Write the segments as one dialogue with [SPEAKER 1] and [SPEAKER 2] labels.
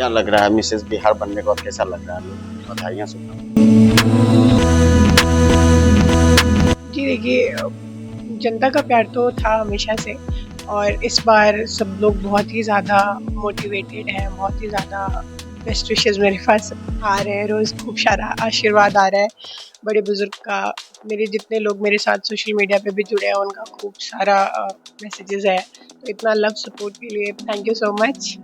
[SPEAKER 1] क्या लग रहा है मिसेस बिहार बनने को, और कैसा लग रहा है? लोग बधाइयाँ सुना।
[SPEAKER 2] जी देखिए, जनता का प्यार तो था हमेशा से, और इस बार सब लोग बहुत ही ज़्यादा मोटिवेटेड हैं, बहुत ही ज़्यादा बेस्ट विशेज़ मेरे पास आ रहे हैं, रोज़ खूब सारा आशीर्वाद आ रहा है बड़े बुज़ुर्ग का। मेरे जितने लोग मेरे साथ सोशल मीडिया पे भी जुड़े हैं उनका खूब सारा मैसेजेस है, तो इतना लव सपोर्ट के लिए थैंक यू सो मच।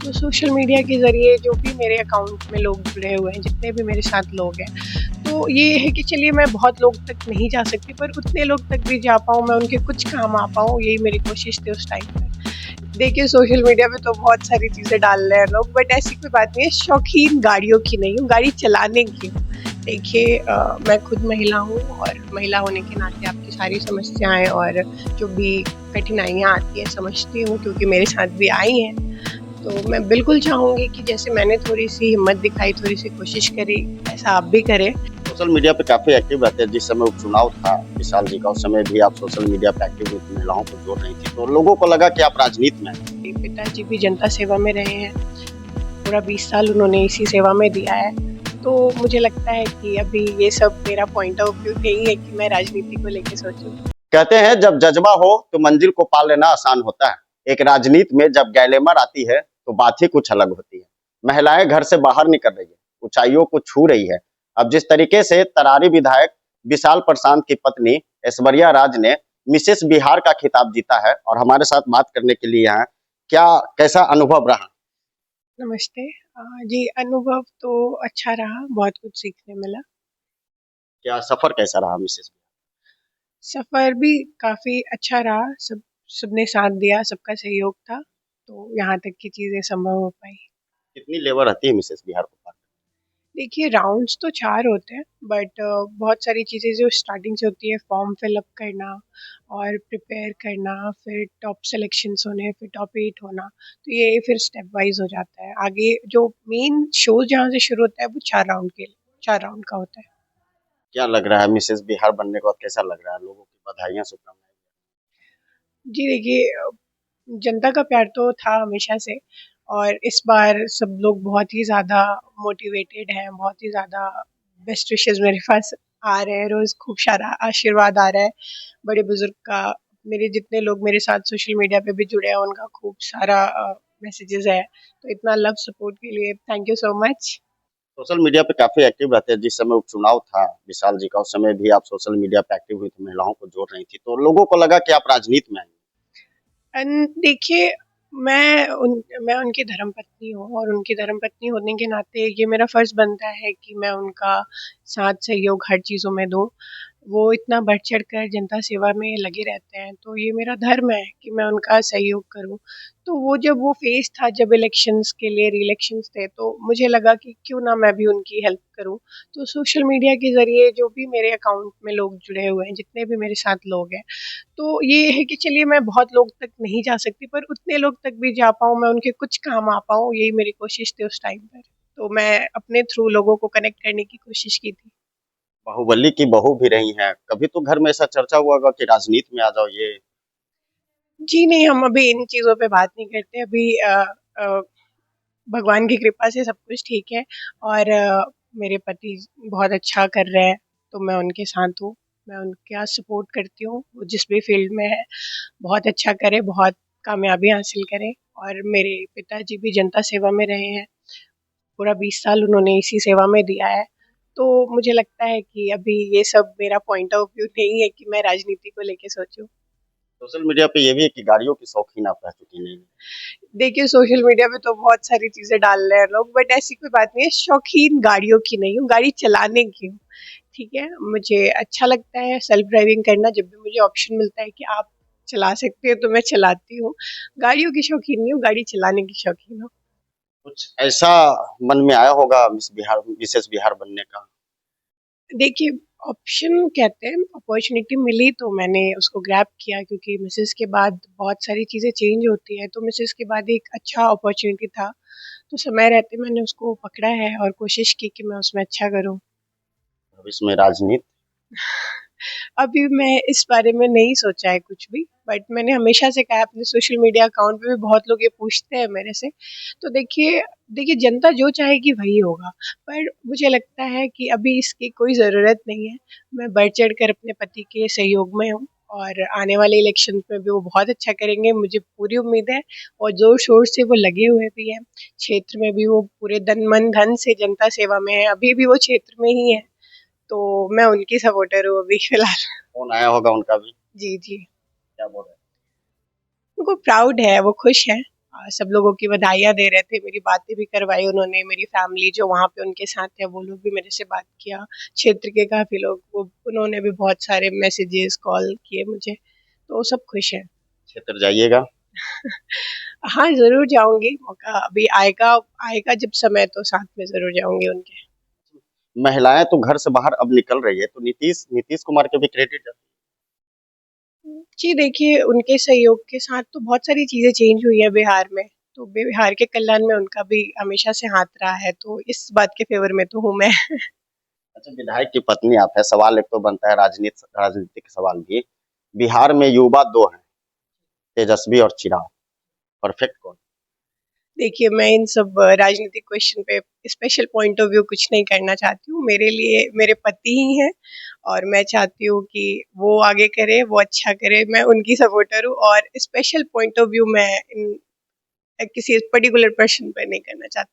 [SPEAKER 2] तो सोशल मीडिया के ज़रिए जो भी मेरे अकाउंट में लोग जुड़े हुए हैं, जितने भी मेरे साथ लोग हैं, तो ये है कि चलिए मैं बहुत लोग तक नहीं जा सकती, पर उतने लोग तक भी जा पाऊँ, मैं उनके कुछ काम आ पाऊँ, यही मेरी कोशिश थी उस टाइम पे। देखिए, सोशल मीडिया पे तो बहुत सारी चीज़ें डाल रहे हैं लोग, बट ऐसी कोई बात नहीं है, शौकीन गाड़ियों की नहीं हूँ, गाड़ी चलाने की हूँ। देखिए, मैं खुद महिला हूँ, और महिला होने के नाते आपकी सारी समस्याएँ और जो भी कठिनाइयाँ आती हैं समझती हूँ, क्योंकि मेरे साथ भी आई हैं। तो मैं बिल्कुल चाहूँगी कि जैसे मैंने थोड़ी-सी हिम्मत दिखाई, थोड़ी-सी कोशिश करी, ऐसा आप भी करें।
[SPEAKER 1] सोशल मीडिया पे काफ़ी एक्टिव रहते हैं। जिस समय उपचुनाव था विशाल जी का, उस समय भी आप सोशल मीडिया पे एक्टिव हुई थी, महिलाओं को जोड़ रही थी। तो लोगों को लगा कि आप राजनीति में हैं।
[SPEAKER 2] मेरे पिताजी भी जनता सेवा में रहे हैं, पूरा 20 साल उन्होंने इसी सेवा में दिया है। तो मुझे लगता है कि अभी ये सब मेरा पॉइंट ऑफ व्यू नहीं है कि मैं राजनीति को लेके सोचूँ।
[SPEAKER 1] कहते हैं जब जज़्बा हो तो मंजिल को पा लेना आसान होता है। एक राजनीति में जब गैलेमर आती है तो बात ही कुछ अलग होती है। महिलाएं घर से बाहर निकल रही है, ऊंचाइयों को छू रही है। अब जिस तरीके से तरारी विधायक विशाल प्रशांत की पत्नी ऐश्वर्या राज ने मिसेस बिहार का खिताब जीता है, और हमारे साथ बात करने के लिए यहाँ, क्या कैसा अनुभव रहा?
[SPEAKER 2] नमस्ते। जी, अनुभव तो अच्छा रहा, बहुत कुछ सीखने मिला।
[SPEAKER 1] क्या सफर कैसा रहा मिसेस?
[SPEAKER 2] सफ़र भी काफ़ी अच्छा रहा, सबने साथ दिया, सबका सहयोग था, तो यहाँ तक की चीज़ें संभव हो पाई।
[SPEAKER 1] कितनी लेबर रहती है मिसेस बिहार को पार?
[SPEAKER 2] देखिए, राउंड्स तो 4 होते हैं, बट बहुत सारी चीज़ें जो स्टार्टिंग से होती है, फॉर्म फिल अप करना और प्रिपेयर करना, फिर टॉप सिलेक्शंस होने, फिर टॉप 8 होना, तो ये फिर स्टेप वाइज़ हो जाता है। आगे जो मेन शो जहाँ से शुरू होता है वो 4 राउंड का होता है।
[SPEAKER 1] क्या लग रहा है मिसेस बिहार बनने के बाद, कैसा लग रहा है? लोगों की बधाइयाँ, शुभकामनाएं।
[SPEAKER 2] जी देखिए, जनता का प्यार तो था हमेशा से, और इस बार सब लोग बहुत ही ज़्यादा मोटिवेटेड हैं, बहुत ही ज़्यादा बेस्ट विशेज़ मेरे पास आ रहे हैं, रोज़ खूब सारा आशीर्वाद आ रहा है बड़े बुज़ुर्ग का। मेरे जितने लोग मेरे साथ सोशल मीडिया पे भी जुड़े हैं उनका खूब सारा मैसेजेस है, तो इतना लव सपोर्ट के लिए thank you so much.
[SPEAKER 1] Social media पे काफ़ी एक्टिव रहते हैं। जिस समय उपचुनाव था विशाल जी का, उस समय भी आप सोशल मीडिया पे एक्टिव हुई थी, महिलाओं को जोड़ रही थी। तो लोगों को लगा कि आप राजनीति में आई।
[SPEAKER 2] देखिए, मैं उनकी धर्मपत्नी हूँ, और उनकी धर्मपत्नी होने के नाते ये मेरा फ़र्ज़ बनता है कि मैं उनका साथ सहयोग हर चीज़ों में दूँ। वो इतना बढ़-चढ़ कर जनता सेवा में लगे रहते हैं, तो ये मेरा धर्म है कि मैं उनका सहयोग करूँ। तो वो जब वो फ़ेज़ था, जब इलेक्शंस के लिए री-इलेक्शंस थे, तो मुझे लगा कि क्यों ना मैं भी उनकी हेल्प करूँ। तो सोशल मीडिया के ज़रिए जो भी मेरे अकाउंट में लोग जुड़े हुए हैं, जितने भी मेरे साथ लोग हैं, तो ये है कि चलिए मैं बहुत लोग तक नहीं जा सकती, पर उतने लोग तक भी जा पाऊँ, मैं उनके कुछ काम आ पाऊँ, यही मेरी कोशिश थी उस टाइम पर। तो मैं अपने थ्रू लोगों को कनेक्ट करने की कोशिश की थी।
[SPEAKER 1] बाहुबली की बहू भी रही हैं। कभी तो घर में ऐसा चर्चा हुआ होगा कि राजनीति में आ जाओ ये?
[SPEAKER 2] जी नहीं, हम अभी इन चीज़ों पे बात नहीं करते। अभी अ, भगवान की कृपा से सब कुछ ठीक है, और मेरे पति बहुत अच्छा कर रहे हैं, तो मैं उनके साथ हूँ। मैं उनका सपोर्ट करती हूँ, वो जिस भी फ़ील्ड में है, बहुत अच्छा करे, बहुत कामयाबी हासिल करे, और मेरे पिताजी भी जनता सेवा में रहे हैं, पूरा 20 साल उन्होंने इसी सेवा में दिया है। तो मुझे लगता है कि अभी ये सब मेरा पॉइंट ऑफ व्यू नहीं है कि मैं राजनीति को लेके सोचूँ।
[SPEAKER 1] सोशल मीडिया पे ये भी है कि गाड़ियों की शौकीन आप रह चुकी नहीं।
[SPEAKER 2] देखिए, सोशल मीडिया पे तो बहुत सारी चीज़ें डाल रहे हैं लोग, बट ऐसी कोई बात नहीं है, शौकीन गाड़ियों की नहीं हूँ, गाड़ी चलाने की हूँ, ठीक है? मुझे अच्छा लगता है सेल्फ ड्राइविंग करना, जब भी मुझे ऑप्शन मिलता है कि आप चला सकते हो तो मैं चलाती हूँ। गाड़ियों की शौकीन नहीं हूँ, गाड़ी चलाने की शौकीन हूँ।
[SPEAKER 1] कुछ ऐसा मन में आया होगा मिसेस बिहार बनने का?
[SPEAKER 2] देखिए, ऑप्शन कहते हैं, अपॉर्च्युनिटी मिली तो मैंने उसको ग्रैब किया, क्योंकि मिसेज़ के बाद बहुत सारी चीज़ें चेंज होती हैं, तो मिसेज़ के बाद एक अच्छा अपॉर्च्युनिटी था, तो समय रहते मैंने उसको पकड़ा है और कोशिश की कि मैं उसमें अच्छा करूँ।
[SPEAKER 1] भविष्य में राजनीति?
[SPEAKER 2] अभी मैं इस बारे में नहीं सोचा है कुछ भी, बट मैंने हमेशा से कहा है, अपने सोशल मीडिया अकाउंट पे भी बहुत लोग ये पूछते हैं मेरे से। तो देखिए देखिए जनता जो चाहेगी वही होगा, पर मुझे लगता है कि अभी इसकी कोई ज़रूरत नहीं है। मैं बढ़-चढ़ कर अपने पति के सहयोग में हूँ और आने वाले इलेक्शंस में भी वो बहुत अच्छा करेंगे, मुझे पूरी उम्मीद है। और ज़ोर-शोर से वो लगे हुए भी हैं, क्षेत्र में भी वो पूरे तन, मन, धन से जनता सेवा में हैं, अभी भी वो क्षेत्र में ही हैं। तो मैं उनकी सपोर्टर हूँ अभी फ़िलहाल।
[SPEAKER 1] फोन आया होगा उनका भी,
[SPEAKER 2] जी, जी।
[SPEAKER 1] क्या बोल रहे हैं?
[SPEAKER 2] उनको प्राउड है, वो खुश हैं। सब लोगों की बधाइयाँ दे रहे थे, मेरी बातें भी करवाई उन्होंने, मेरी फैमिली जो वहाँ पे उनके साथ है, वो लोग भी मेरे से बात किया। क्षेत्र के काफ़ी लोग, वो उन्होंने भी बहुत सारे मैसेजेस, कॉल किए मुझे, तो सब खुश हैं।
[SPEAKER 1] क्षेत्र जाइएगा?
[SPEAKER 2] हाँ, ज़रूर जाऊँगी, मौका अभी आएगा आएगा जब समय तो साथ में ज़रूर जाऊँगी उनके।
[SPEAKER 1] महिलाएं तो घर से बाहर अब निकल रही है, तो नीतीश नीतीश कुमार के भी क्रेडिट जाता
[SPEAKER 2] जी देखिए, उनके सहयोग के साथ तो बहुत सारी चीज़ें चेंज हुई हैं बिहार में, तो बिहार के कल्याण में उनका भी हमेशा से हाथ रहा है, तो इस बात के फ़ेवर में तो हूँ मैं।
[SPEAKER 1] है। अच्छा, विधायक की पत्नी आप है, सवाल एक तो बनता है राजनीतिक सवाल भी। बिहार में युवा दो हैं, तेजस्वी और चिराग, परफेक्ट कौन?
[SPEAKER 2] देखिए, मैं इन सब राजनीतिक क्वेश्चन पे स्पेशल पॉइंट ऑफ व्यू कुछ नहीं करना चाहती हूँ। मेरे लिए मेरे पति ही हैं और मैं चाहती हूँ कि वो आगे करे, वो अच्छा करे, मैं उनकी सपोर्टर हूँ और स्पेशल पॉइंट ऑफ व्यू मैं किसी पर्टिकुलर पर्सन पे नहीं करना चाहती।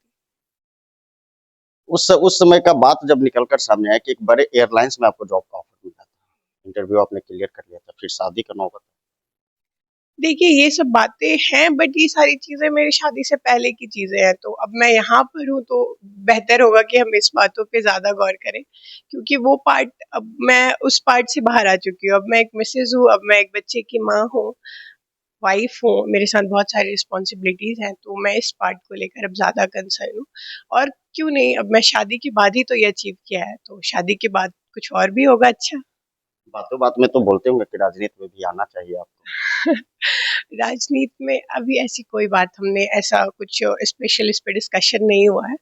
[SPEAKER 1] उस समय का बात जब निकल कर सामने आया कि एक बड़े एयरलाइंस में आपको जॉब का ऑफर मिला था, इंटरव्यू आपने क्लियर कर लिया था, फिर शादी का नौबत।
[SPEAKER 2] देखिए, ये सब बातें हैं, बट ये सारी चीज़ें मेरी शादी से पहले की चीज़ें हैं, तो अब मैं यहाँ पर हूँ तो बेहतर होगा कि हम इस बातों पे ज़्यादा गौर करें, क्योंकि वो पार्ट अब मैं उस पार्ट से बाहर आ चुकी हूँ। अब मैं एक मिसेज़ हूँ, अब मैं एक बच्चे की माँ हूँ, वाइफ़ हूँ, मेरे साथ बहुत सारी रिस्पॉन्सिबिलिटीज़ हैं, तो मैं इस पार्ट को लेकर अब ज़्यादा कंसर्न हूँ। और क्यों नहीं, अब मैं शादी के बाद ही तो ये अचीव किया है, तो शादी के बाद कुछ और भी होगा अच्छा।
[SPEAKER 1] बातों बात में तो बोलते होंगे कि राजनीति में भी आना चाहिए आपको।
[SPEAKER 2] राजनीति में अभी ऐसी कोई बात हमने ऐसा कुछ स्पेशल इस पे डिस्कशन नहीं हुआ है।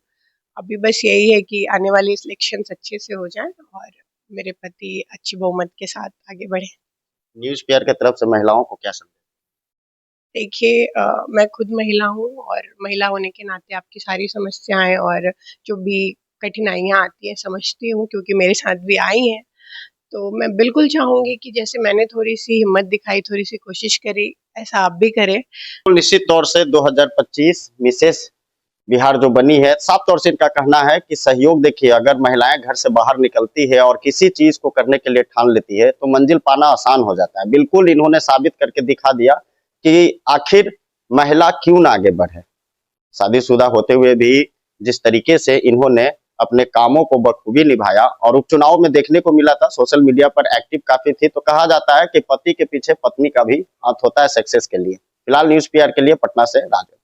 [SPEAKER 2] अभी बस यही है कि आने वाले इलेक्शंस अच्छे से हो जाएँ और मेरे पति अच्छी बहुमत के साथ आगे बढ़ें।
[SPEAKER 1] न्यूज़ पेयर की तरफ से महिलाओं को क्या संदेश?
[SPEAKER 2] देखिए मैं खुद महिला हूँ और महिला होने के नाते आपकी सारी समस्याएँ और जो भी कठिनाइयाँ आती हैं समझती हूँ, क्योंकि मेरे साथ भी आई हैं। तो मैं बिल्कुल चाहूँगी कि जैसे मैंने थोड़ी-सी हिम्मत दिखाई, थोड़ी-सी कोशिश करी, ऐसा आप भी करें।
[SPEAKER 1] तो निश्चित तौर से 2025 मिसेस बिहार जो बनी है, साफ तौर से इनका कहना है कि सहयोग, देखिए अगर महिलाएं घर से बाहर निकलती है और किसी चीज को करने के लिए ठान लेती है तो मंजिल पाना आसान हो जाता है। बिल्कुल इन्होंने साबित करके दिखा दिया कि आखिर महिला क्यों ना आगे बढ़े। शादीशुदा होते हुए भी जिस तरीके से इन्होंने अपने कामों को बखूबी निभाया, और उपचुनाव में देखने को मिला था, सोशल मीडिया पर एक्टिव काफी थी, तो कहा जाता है कि पति के पीछे पत्नी का भी हाथ होता है सक्सेस के लिए। फिलहाल न्यूज़ पीआर के लिए पटना से राजू।